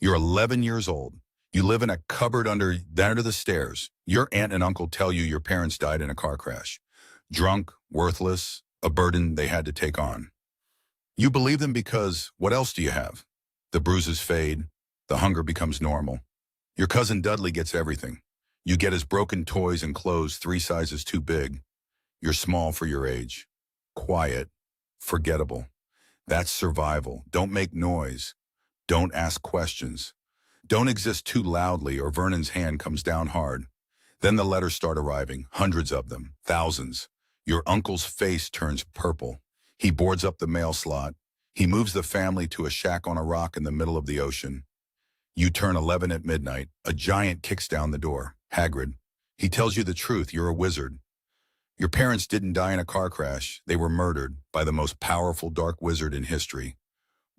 You're 11 years old. You live in a cupboard under the stairs. Your aunt and uncle tell you your parents died in a car crash. Drunk, worthless, a burden they had to take on. You believe them because what else do you have? The bruises fade. The hunger becomes normal. Your cousin Dudley gets everything. You get his broken toys and clothes 3 sizes too big. You're small for your age. Quiet. Forgettable. That's survival. Don't make noise. Don't ask questions. Don't exist too loudly or Vernon's hand comes down hard. Then the letters start arriving, hundreds of them, thousands. Your uncle's face turns purple. He boards up the mail slot. He moves the family to a shack on a rock in the middle of the ocean. You turn 11 at midnight. A giant kicks down the door. Hagrid. He tells you the truth. You're a wizard. Your parents didn't die in a car crash. They were murdered by the most powerful dark wizard in history,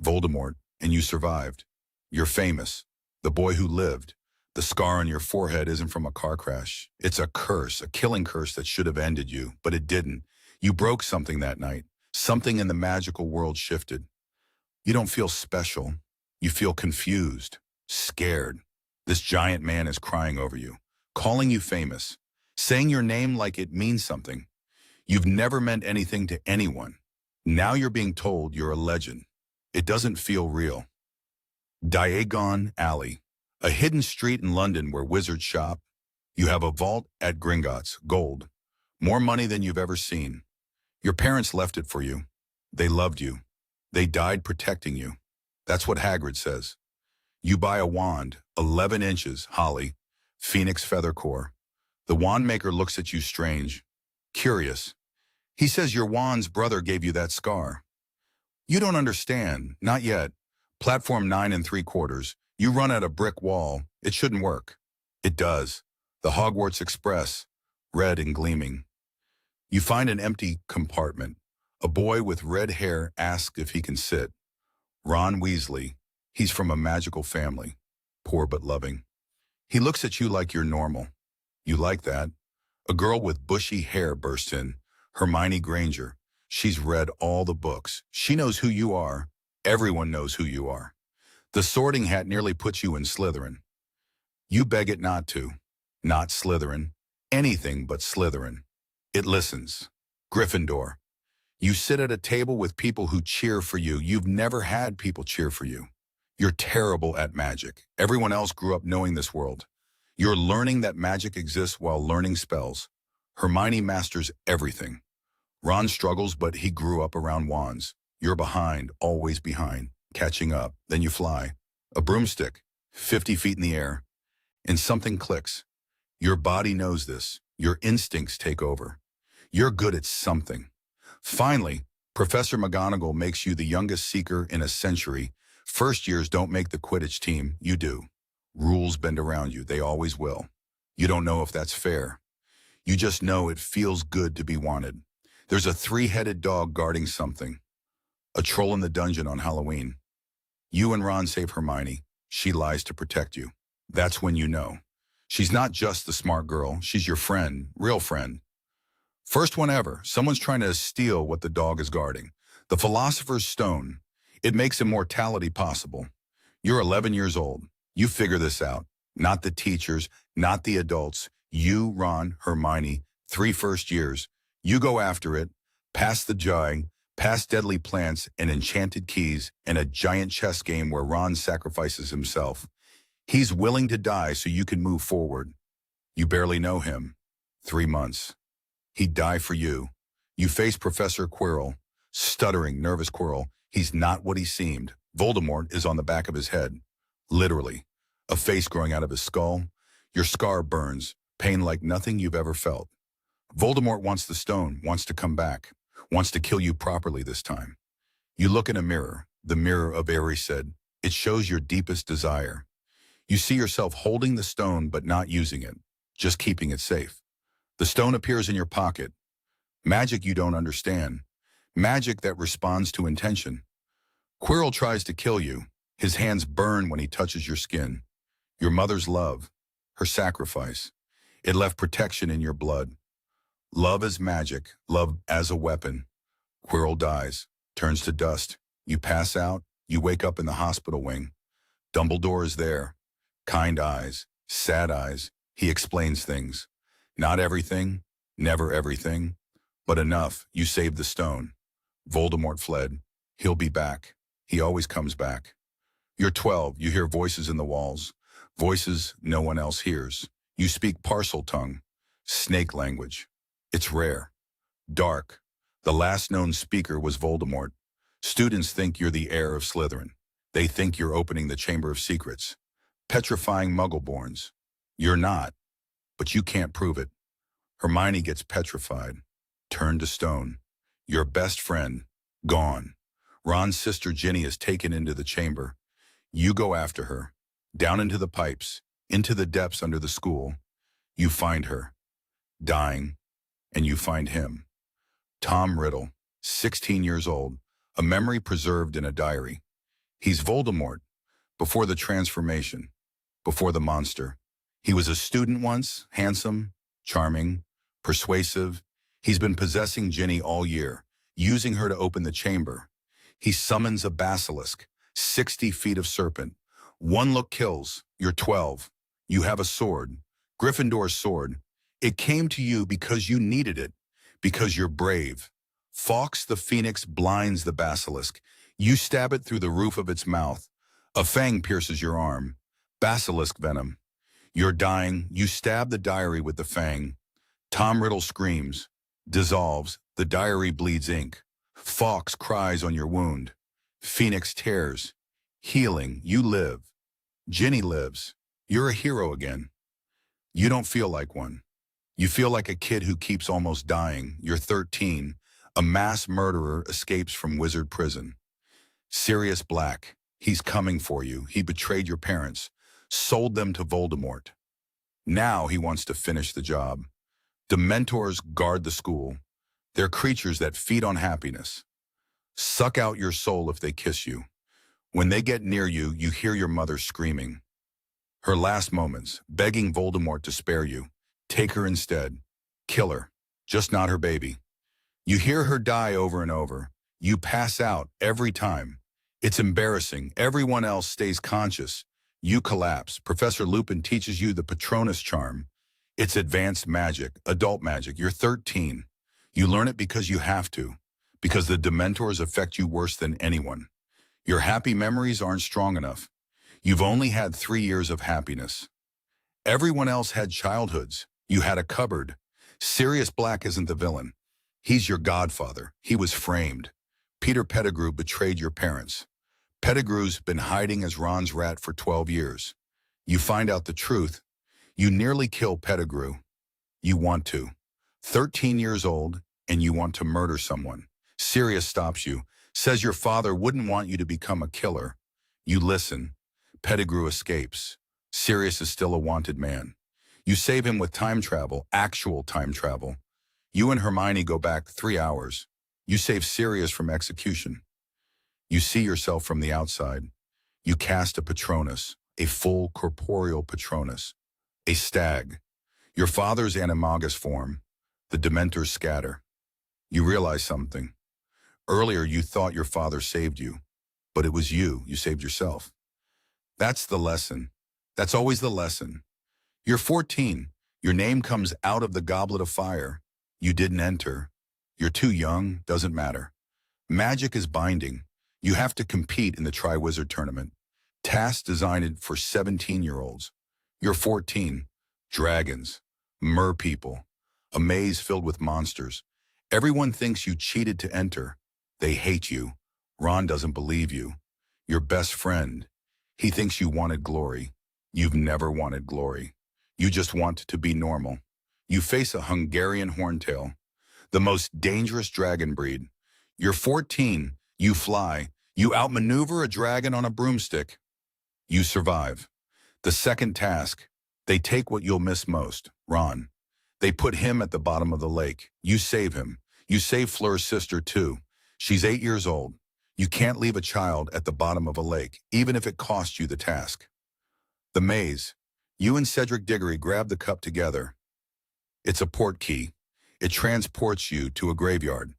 Voldemort, and you survived. You're famous. The boy who lived. The scar on your forehead isn't from a car crash. It's a curse, a killing curse that should have ended you, but it didn't. You broke something that night. Something in the magical world shifted. You don't feel special. You feel confused, scared. This giant man is crying over you, calling you famous, saying your name like it means something. You've never meant anything to anyone. Now you're being told you're a legend. It doesn't feel real. Diagon Alley, a hidden street in London where wizards shop. You have a vault at Gringotts, gold. More money than you've ever seen. Your parents left it for you. They loved you. They died protecting you. That's what Hagrid says. You buy a wand, 11 inches, holly, phoenix feather core. The wand maker looks at you strange, curious. He says your wand's brother gave you that scar. You don't understand, not yet. Platform 9 3/4. You run at a brick wall. It shouldn't work. It does. The Hogwarts Express, red and gleaming. You find an empty compartment. A boy with red hair asks if he can sit. Ron Weasley. He's from a magical family. Poor but loving. He looks at you like you're normal. You like that. A girl with bushy hair bursts in. Hermione Granger. She's read all the books. She knows who you are. Everyone knows who you are. The Sorting Hat nearly puts you in Slytherin. You beg it not to. Not Slytherin. Anything but Slytherin. It listens. Gryffindor. You sit at a table with people who cheer for you. You've never had people cheer for you. You're terrible at magic. Everyone else grew up knowing this world. You're learning that magic exists while learning spells. Hermione masters everything. Ron struggles, but he grew up around wands. You're behind, always behind, catching up. Then you fly. A broomstick, 50 feet in the air. And something clicks. Your body knows this. Your instincts take over. You're good at something. Finally, Professor McGonagall makes you the youngest seeker in a century. First years don't make the Quidditch team. You do. Rules bend around you. They always will. You don't know if that's fair. You just know it feels good to be wanted. There's a 3-headed dog guarding something. A troll in the dungeon on Halloween. You and Ron save Hermione. She lies to protect you. That's when you know. She's not just the smart girl. She's your friend, real friend. First one ever. Someone's trying to steal what the dog is guarding. The Philosopher's Stone. It makes immortality possible. You're 11 years old. You figure this out. Not the teachers, not the adults. You, Ron, Hermione, 3 first years. You go after it, past the jawing, past deadly plants and enchanted keys, and a giant chess game where Ron sacrifices himself. He's willing to die so you can move forward. You barely know him. 3 months. He'd die for you. You face Professor Quirrell. Stuttering, nervous Quirrell. He's not what he seemed. Voldemort is on the back of his head. Literally. A face growing out of his skull. Your scar burns. Pain like nothing you've ever felt. Voldemort wants the stone, wants to come back. Wants to kill you properly this time. You look in a mirror. The mirror of Erised. It shows your deepest desire. You see yourself holding the stone but not using it. Just keeping it safe. The stone appears in your pocket. Magic you don't understand. Magic that responds to intention. Quirrell tries to kill you. His hands burn when he touches your skin. Your mother's love. Her sacrifice. It left protection in your blood. Love is magic. Love as a weapon. Quirrell dies. Turns to dust. You pass out. You wake up in the hospital wing. Dumbledore is there. Kind eyes, sad eyes. He explains things. Not everything, never everything, but enough. You saved the stone. Voldemort fled. He'll be back. He always comes back. You're 12. You hear voices in the walls. Voices no one else hears. You speak parcel tongue. Snake language. It's rare. Dark. The last known speaker was Voldemort. Students think you're the heir of Slytherin. They think you're opening the Chamber of Secrets. Petrifying Muggleborns. You're not, but you can't prove it. Hermione gets petrified. Turned to stone. Your best friend. Gone. Ron's sister Ginny is taken into the chamber. You go after her. Down into the pipes. Into the depths under the school. You find her. Dying. And you find him. Tom Riddle, 16 years old, a memory preserved in a diary. He's Voldemort, before the transformation, before the monster. He was a student once, handsome, charming, persuasive. He's been possessing Ginny all year, using her to open the chamber. He summons a basilisk, 60 feet of serpent. One look kills. You're 12. You have a sword, Gryffindor's sword. It came to you because you needed it. Because you're brave. Fawkes the Phoenix blinds the basilisk. You stab it through the roof of its mouth. A fang pierces your arm. Basilisk venom. You're dying. You stab the diary with the fang. Tom Riddle screams. Dissolves. The diary bleeds ink. Fawkes cries on your wound. Phoenix tears. Healing. You live. Ginny lives. You're a hero again. You don't feel like one. You feel like a kid who keeps almost dying. You're 13. A mass murderer escapes from wizard prison. Sirius Black. He's coming for you. He betrayed your parents. Sold them to Voldemort. Now he wants to finish the job. Dementors guard the school. They're creatures that feed on happiness. Suck out your soul if they kiss you. When they get near you, you hear your mother screaming. Her last moments, begging Voldemort to spare you. Take her instead. Kill her. Just not her baby. You hear her die over and over. You pass out every time. It's embarrassing. Everyone else stays conscious. You collapse. Professor Lupin teaches you the Patronus charm. It's advanced magic, adult magic. You're 13. You learn it because you have to. Because the Dementors affect you worse than anyone. Your happy memories aren't strong enough. You've only had 3 years of happiness. Everyone else had childhoods. You had a cupboard. Sirius Black isn't the villain. He's your godfather. He was framed. Peter Pettigrew betrayed your parents. Pettigrew's been hiding as Ron's rat for 12 years. You find out the truth. You nearly kill Pettigrew. You want to. 13 years old, and you want to murder someone. Sirius stops you, says your father wouldn't want you to become a killer. You listen. Pettigrew escapes. Sirius is still a wanted man. You save him with time travel, actual time travel. You and Hermione go back 3 hours. You save Sirius from execution. You see yourself from the outside. You cast a Patronus, a full corporeal Patronus, a stag. Your father's animagus form. The Dementors scatter. You realize something. Earlier you thought your father saved you, but it was you. You saved yourself. That's the lesson. That's always the lesson. You're 14. Your name comes out of the goblet of fire. You didn't enter. You're too young. Doesn't matter. Magic is binding. You have to compete in the Triwizard Tournament. Tasks designed for 17-year-olds. You're 14. Dragons. Mer-people. A maze filled with monsters. Everyone thinks you cheated to enter. They hate you. Ron doesn't believe you. Your best friend. He thinks you wanted glory. You've never wanted glory. You just want to be normal. You face a Hungarian horntail, the most dangerous dragon breed. You're 14. You fly. You outmaneuver a dragon on a broomstick. You survive. The second task, they take what you'll miss most, Ron. They put him at the bottom of the lake. You save him. You save Fleur's sister too. She's 8 years old. You can't leave a child at the bottom of a lake, even if it costs you the task. The maze. You and Cedric Diggory grab the cup together. It's a port key. It transports you to a graveyard.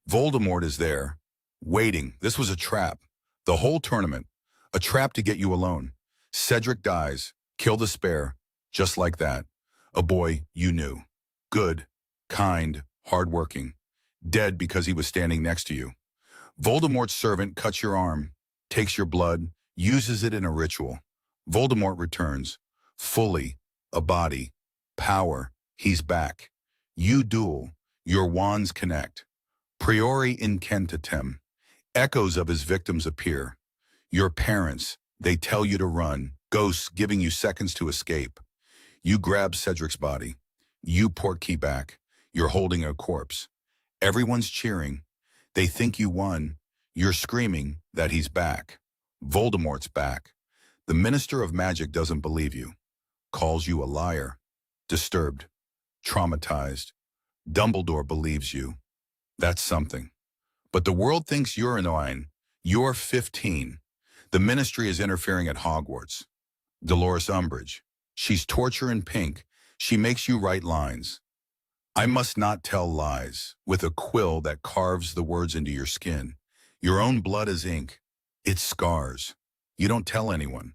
Voldemort is there, waiting. This was a trap. The whole tournament. A trap to get you alone. Cedric dies. Kill the spare. Just like that. A boy you knew. Good, kind, hardworking. Dead because he was standing next to you. Voldemort's servant cuts your arm, takes your blood, uses it in a ritual. Voldemort returns. Fully. A body. Power. He's back. You duel. Your wands connect. Priori incentatem. Echoes of his victims appear. Your parents, they tell you to run. Ghosts giving you seconds to escape. You grab Cedric's body. You portkey back. You're holding a corpse. Everyone's cheering. They think you won. You're screaming that he's back. Voldemort's back. The Minister of Magic doesn't believe you. Calls you a liar. Disturbed. Traumatized. Dumbledore believes you. That's something. But the world thinks you're annoying. You're 15. The Ministry is interfering at Hogwarts. Dolores Umbridge. She's torture in pink. She makes you write lines. I must not tell lies, with a quill that carves the words into your skin. Your own blood is ink. It scars. You don't tell anyone.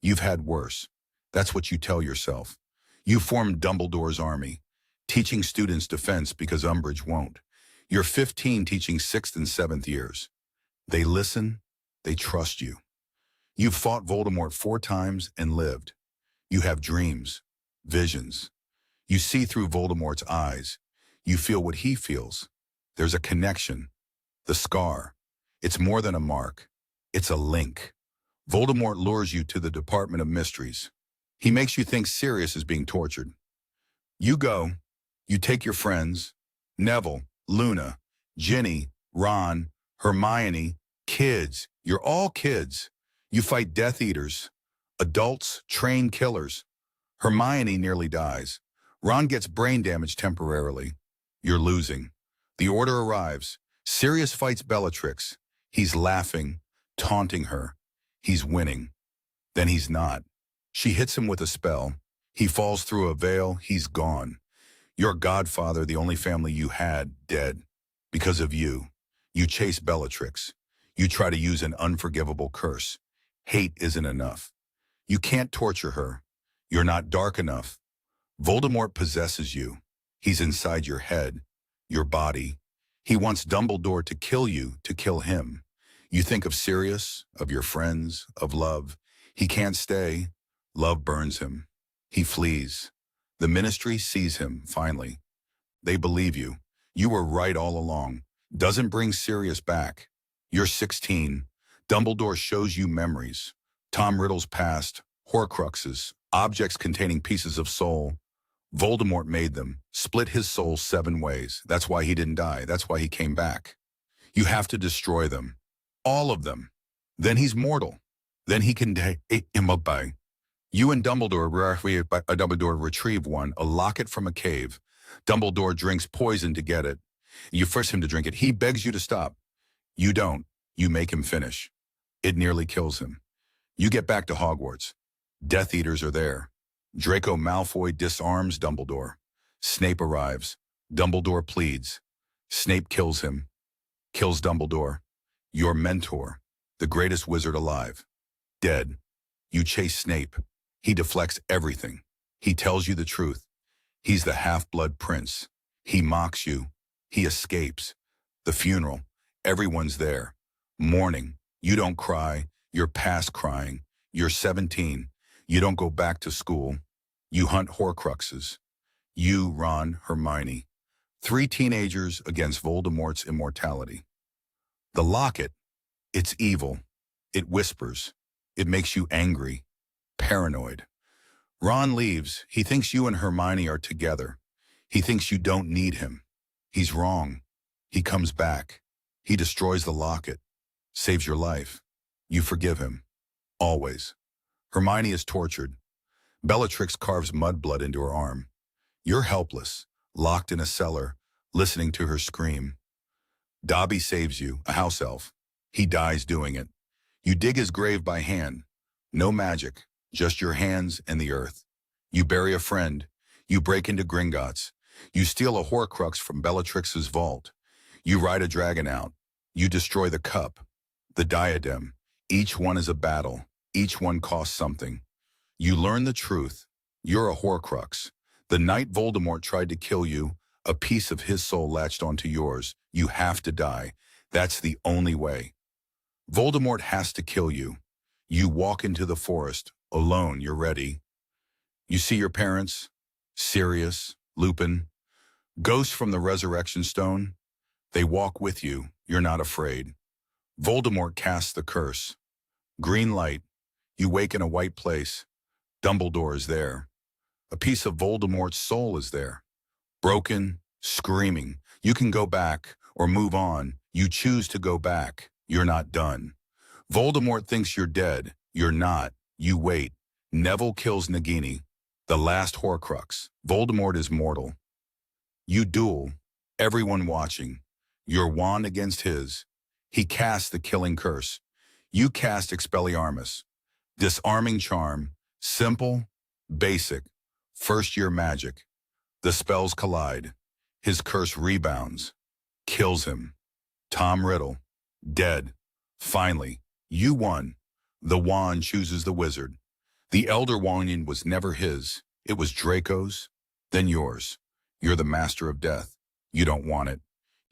You've had worse. That's what you tell yourself. You formed Dumbledore's army, teaching students defense because Umbridge won't. You're 15 teaching 6th and 7th years. They listen. They trust you. You've fought Voldemort 4 times and lived. You have dreams, visions. You see through Voldemort's eyes. You feel what he feels. There's a connection. The scar. It's more than a mark. It's a link. Voldemort lures you to the Department of Mysteries. He makes you think Sirius is being tortured. You go. You take your friends. Neville, Luna, Ginny, Ron, Hermione, kids. You're all kids. You fight Death Eaters. Adults, trained killers. Hermione nearly dies. Ron gets brain damage temporarily. You're losing. The order arrives. Sirius fights Bellatrix. He's laughing, taunting her. He's winning. Then he's not. She hits him with a spell. He falls through a veil. He's gone. Your godfather, the only family you had, dead. Because of you. You chase Bellatrix. You try to use an unforgivable curse. Hate isn't enough. You can't torture her. You're not dark enough. Voldemort possesses you. He's inside your head, your body. He wants Dumbledore to kill you, to kill him. You think of Sirius, of your friends, of love. He can't stay. Love burns him. He flees. The Ministry sees him, finally. They believe you. You were right all along. Doesn't bring Sirius back. You're 16. Dumbledore shows you memories. Tom Riddle's past, Horcruxes, objects containing pieces of soul. Voldemort made them, split his soul 7 ways. That's why he didn't die. That's why he came back. You have to destroy them. All of them. Then he's mortal. Then he can die. You and Dumbledore retrieve one, a locket from a cave. Dumbledore drinks poison to get it. You force him to drink it. He begs you to stop. You don't. You make him finish. It nearly kills him. You get back to Hogwarts. Death Eaters are there. Draco Malfoy disarms Dumbledore. Snape arrives. Dumbledore pleads. Snape kills him. Kills Dumbledore. Your mentor, the greatest wizard alive. Dead. You chase Snape. He deflects everything. He tells you the truth. He's the half-blood prince. He mocks you. He escapes. The funeral. Everyone's there. Mourning. You don't cry. You're past crying. You're 17. You don't go back to school. You hunt Horcruxes. You, Ron, Hermione. 3 teenagers against Voldemort's immortality. The locket. It's evil. It whispers. It makes you angry. Paranoid. Ron leaves. He thinks you and Hermione are together. He thinks you don't need him. He's wrong. He comes back. He destroys the locket. Saves your life. You forgive him. Always. Hermione is tortured. Bellatrix carves mudblood into her arm. You're helpless, locked in a cellar, listening to her scream. Dobby saves you, a house elf. He dies doing it. You dig his grave by hand. No magic, just your hands and the earth. You bury a friend. You break into Gringotts. You steal a Horcrux from Bellatrix's vault. You ride a dragon out. You destroy the cup, the diadem. Each one is a battle. Each one costs something. You learn the truth. You're a Horcrux. The night Voldemort tried to kill you, a piece of his soul latched onto yours. You have to die. That's the only way. Voldemort has to kill you. You walk into the forest, alone, you're ready. You see your parents, Sirius, Lupin, ghosts from the resurrection stone. They walk with you, you're not afraid. Voldemort casts the curse. Green light, you wake in a white place. Dumbledore is there. A piece of Voldemort's soul is there. Broken, screaming. You can go back or move on. You choose to go back. You're not done. Voldemort thinks you're dead. You're not. You wait. Neville kills Nagini, the last Horcrux. Voldemort is mortal. You duel. Everyone watching. Your wand against his. He casts the killing curse. You cast Expelliarmus. Disarming charm. Simple, basic. First-year magic. The spells collide. His curse rebounds. Kills him. Tom Riddle. Dead. Finally, you won. The wand chooses the wizard. The Elder Wand was never his. It was Draco's, then yours. You're the master of death. You don't want it.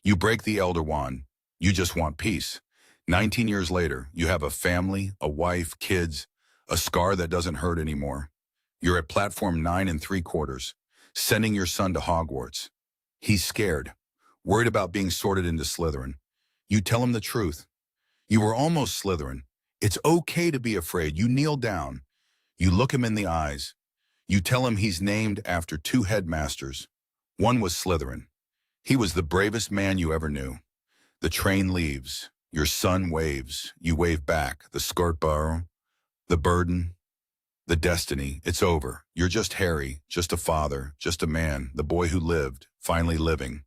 You break the Elder Wand. You just want peace. 19 years later, you have a family, a wife, kids, a scar that doesn't hurt anymore. You're at platform 9 3/4, sending your son to Hogwarts. He's scared, worried about being sorted into Slytherin. You tell him the truth. You were almost Slytherin. It's okay to be afraid. You kneel down. You look him in the eyes. You tell him he's named after 2 headmasters. One was Slytherin. He was the bravest man you ever knew. The train leaves. Your son waves. You wave back. The skirt borrow. The burden. The destiny. It's over. You're just Harry, just a father, just a man, the boy who lived, finally living.